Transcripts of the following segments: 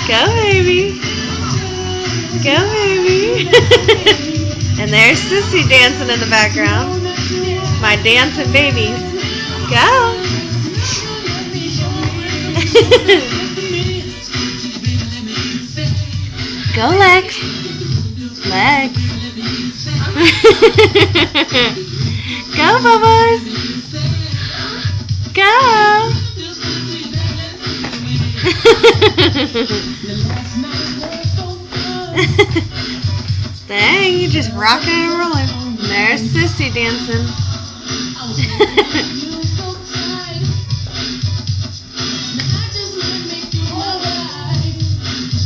Go, baby. Go, baby. And there's Sissy dancing in the background. My dancing babies. Go. Go, Lex. Lex. Go, Bubbles. Go. Dang, you just rocking and rolling. There's Sissy dancing.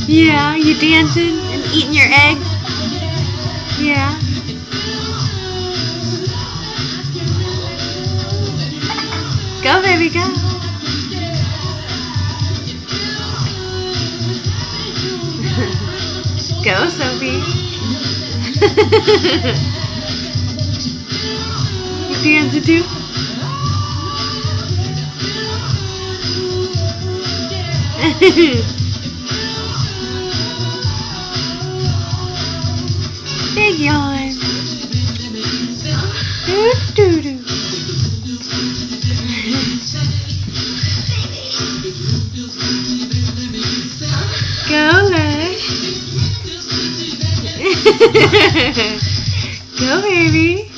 Yeah, you dancing and eating your egg? Yeah. Go, baby, go. Go, Sophie. You dancing too? Big yawn. Doo doo doo. Go, Lex. Go, baby.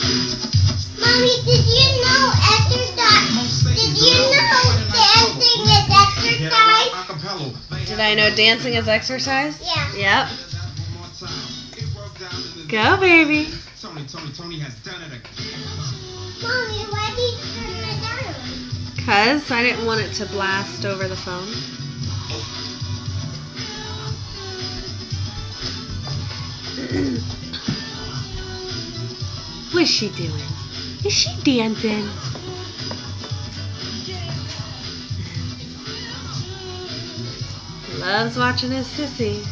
Mommy, did you know exercise? Did you know dancing is exercise? Did I know dancing is exercise? Yeah. Yep. Go, baby. Tony has done it again. Mommy, why did you turn it down? Because I didn't want it to blast over the phone. What's she doing? Is she dancing? Loves watching his sissy.